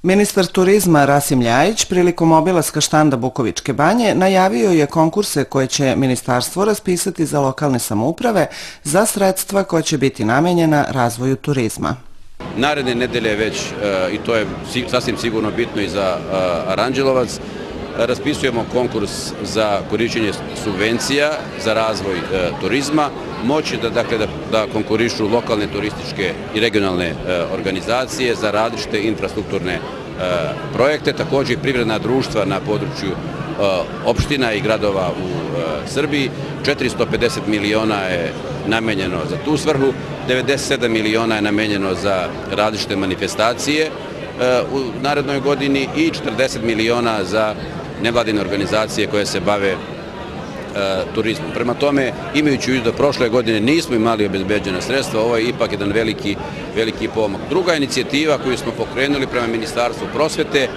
Ministar turizma Rasim Ljajić prilikom obilaska štanda Bukovičke banje najavio je konkurse koje će ministarstvo raspisati za lokalne samouprave za sredstva koja će biti namenjena razvoju turizma. Naredne nedelje već, i to je sasvim sigurno bitno i za Aranđelovac, raspisujemo konkurs za korišćenje subvencija za razvoj turizma. Moći da konkurišu lokalne turističke i regionalne organizacije za različite infrastrukturne projekte, također i privredna društva na području opština i gradova u Srbiji. 450 miliona je namenjeno za tu svrhu, 97 miliona je namenjeno za različite manifestacije u narednoj godini i 40 miliona za nevladine organizacije koje se bave turizmom. Prema tome, imajući u vidu da prošle godine nismo imali obezbeđena sredstva, ovo je ipak jedan veliki pomak. Druga inicijativa koju smo pokrenuli prema Ministarstvu prosvete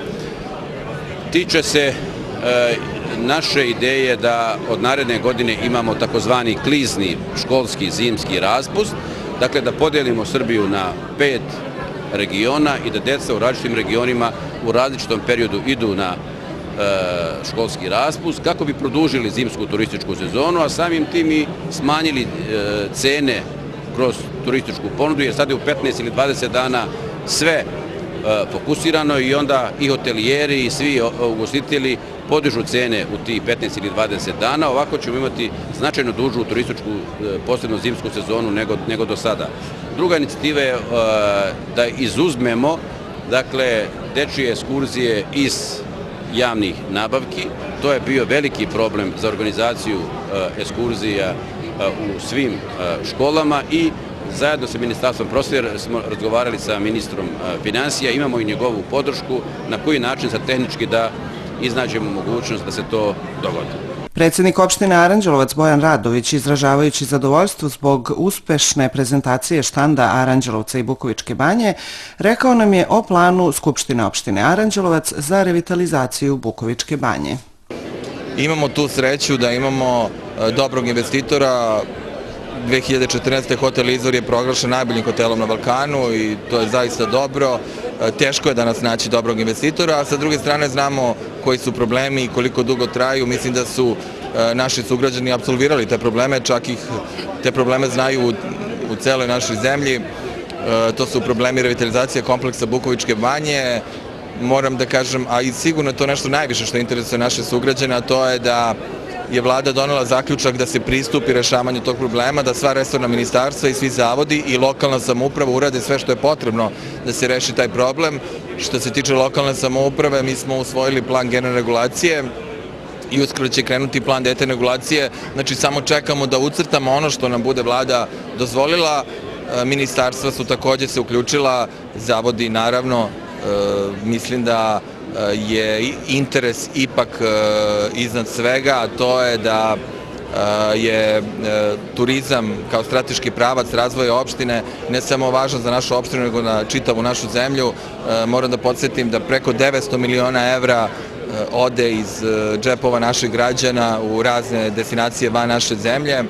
tiče se naše ideje da od naredne godine imamo takozvani klizni školski zimski raspust, dakle da podelimo Srbiju na 5 regiona i da deca u različitim regionima u različitom periodu idu na školski raspust kako bi produžili zimsku turističku sezonu, a samim tim i smanjili cene kroz turističku ponudu, jer sada je u 15 ili 20 dana sve fokusirano i onda i hotelijeri i svi ugostitelji podižu cene u tih 15 ili 20 dana. Ovako ćemo imati značajno dužu turističku, posebno zimsku sezonu nego do sada. Druga inicijativa je da izuzmemo, dakle, dečije ekskurzije iz javnih nabavki. To je bio veliki problem za organizaciju ekskurzija u svim školama i zajedno sa Ministarstvom prosvete smo razgovarali sa ministrom finansija, imamo i njegovu podršku na koji način sad tehnički da iznađemo mogućnost da se to dogodi. Predsjednik opštine Aranđelovac Bojan Radović, izražavajući zadovoljstvo zbog uspešne prezentacije štanda Aranđelovca i Bukovičke banje, rekao nam je o planu Skupštine opštine Aranđelovac za revitalizaciju Bukovičke banje. Imamo tu sreću da imamo dobrog investitora. 2014. hotel Izvor je proglašen najboljim hotelom na Balkanu i to je zaista dobro. Teško je danas naći dobrog investitora, a sa druge strane znamo koji su problemi i koliko dugo traju. Mislim da su naši sugrađani apsolvirali te probleme, čak ih te probleme znaju u celoj našoj zemlji. To su problemi revitalizacije kompleksa Bukovičke banje. Moram da kažem, a i sigurno je to nešto najviše što interesuje naše sugrađane, a to je da je vlada donela zaključak da se pristupi rešavanju tog problema, da sva resorna ministarstva i svi zavodi i lokalna samouprava urade sve što je potrebno da se reši taj problem. Što se tiče lokalne samouprave, mi smo usvojili plan generalne regulacije i uskoro će krenuti plan detaljne regulacije. Znači, samo čekamo da ucrtamo ono što nam bude vlada dozvolila. Ministarstva su također se uključila, zavodi naravno. Mislim da je interes ipak iznad svega, a to je da je turizam kao strateški pravac razvoja opštine ne samo važan za našu opštinu, nego na čitavu našu zemlju. Moram da podsjetim da preko 900 miliona evra ode iz džepova naših građana u razne destinacije van naše zemlje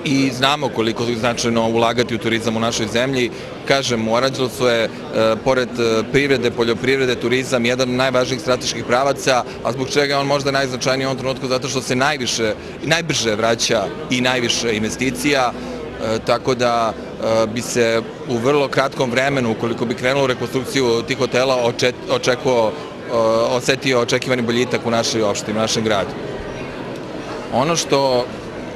i znamo koliko je značajno ulagati u turizam u našoj zemlji. Kažem, u Aranđelovcu je, pored privrede, poljoprivrede, turizam jedan od najvažnijih strateških pravaca, a zbog čega je on možda najznačajniji u ovom trenutku, zato što se najbrže vraća i najviše investicija, tako da bi se u vrlo kratkom vremenu, ukoliko bi krenulo u rekonstrukciju tih hotela, osetio očekivani boljitak u našoj opštini, u našem gradu. Ono što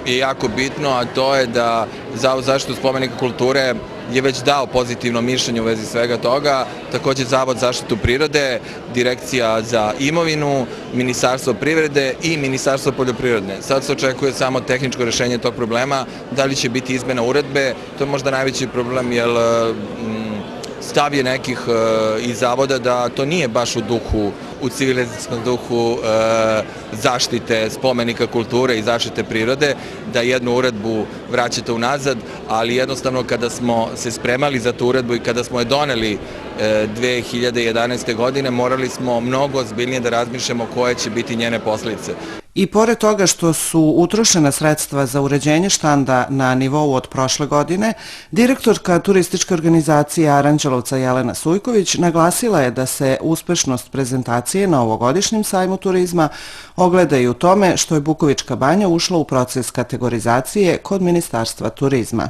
je jako bitno, a to je da Zavod za zaštitu spomenika kulture je već dao pozitivno mišljenje u vezi svega toga, također Zavod za zaštitu prirode, Direkcija za imovinu, Ministarstvo privrede i Ministarstvo poljoprivredne. Sad se očekuje samo tehničko rešenje tog problema, da li će biti izmena uredbe, to je možda najveći problem, jer stav je nekih iz zavoda da to nije baš u civilizacijskom duhu zaštite spomenika kulture i zaštite prirode, da jednu uredbu vraćate unazad, ali jednostavno kada smo se spremali za tu uredbu i kada smo je doneli 2011. godine, morali smo mnogo ozbiljnije da razmišljamo koje će biti njene posljedice. I pored toga što su utrošena sredstva za uređenje štanda na nivou od prošle godine, direktorka turističke organizacije Aranđelovca Jelena Sujković naglasila je da se uspešnost prezentacije na ovogodišnjem sajmu turizma ogleda i u tome što je Bukovička banja ušla u proces kategorizacije kod Ministarstva turizma.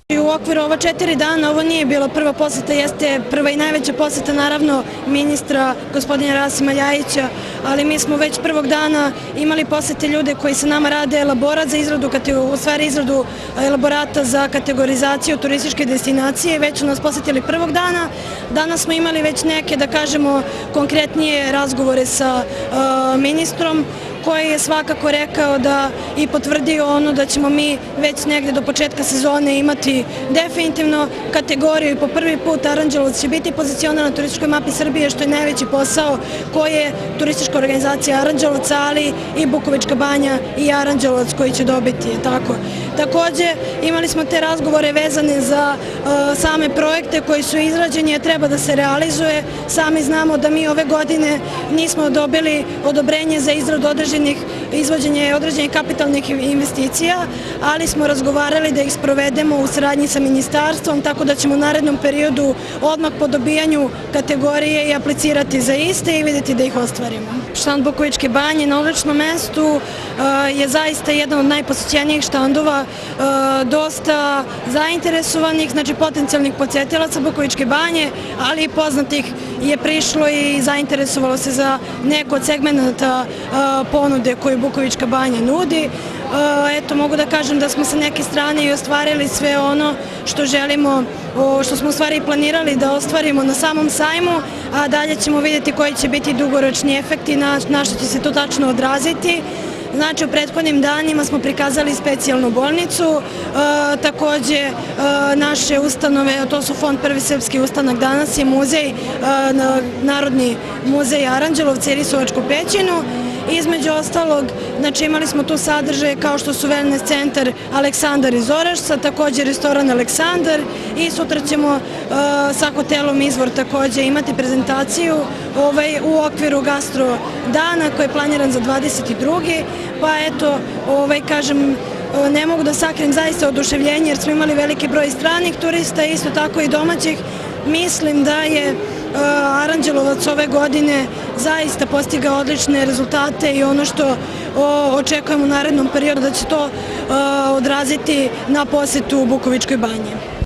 U okviru ova 4 dana ovo nije bila prva poseta, jeste prva i najveća poseta naravno ministra gospodina Rasima Ljajića, ali mi smo već prvog dana imali posete ljude koji sa nama rade elaborat za izradu, u stvari izradu elaborata za kategorizaciju turističke destinacije, već su nas posetili prvog dana. Danas smo imali već neke, da kažemo, konkretnije razgovore sa ministrom, koji je svakako rekao da i potvrdio ono da ćemo mi već negde do početka sezone imati definitivno kategoriju i po prvi put Aranđelovac će biti pozicioniran na turističkoj mapi Srbije, što je najveći posao koji je turistička organizacija Aranđelovca, ali i Bukovička banja i Aranđelovac koji će dobiti. Takođe, imali smo te razgovore vezane za same projekte koji su izrađeni, a treba da se realizuje. Sami znamo da mi ove godine nismo dobili odobrenje za izradu izvođenje određenih kapitalnih investicija, ali smo razgovarali da ih sprovedemo u saradnji sa ministarstvom, tako da ćemo u narednom periodu odmah po dobijanju kategorije i aplicirati za iste i vidjeti da ih ostvarimo. Štand Bukovičke banje na odličnom mestu je zaista jedan od najposećenijih štandova, dosta zainteresovanih, znači potencijalnih posetilaca Bukovičke banje, ali i poznatih je prišlo i zainteresovalo se za neko od segmenta ponude koju Bukovička banja nudi. Eto, mogu da kažem da smo sa neke strane i ostvarili sve ono što želimo, što smo u stvari planirali da ostvarimo na samom sajmu, a dalje ćemo vidjeti koji će biti dugoročni efekti, na što će se to tačno odraziti. Znači, u prethodnim danima smo prikazali specijalnu bolnicu, takođe naše ustanove, to su Fond Prvi srpski ustanak, danas je muzej, Narodni muzej Aranđelovca i Risovačku pećinu. Između ostalog, znači imali smo tu sadržaje kao što su wellness centar Aleksandar iz Orašca, takođe restoran Aleksandar, i sutra ćemo sa hotelom Izvor takođe imati prezentaciju u okviru gastro dana koji je planiran za 22. Pa eto, kažem, ne mogu da sakrim zaista oduševljenje jer smo imali veliki broj stranih turista, isto tako i domaćih. Mislim da je Aranđelovac ove godine zaista postigao odlične rezultate i ono što očekujemo u narednom periodu da će to odraziti na posetu u Bukovičkoj banji.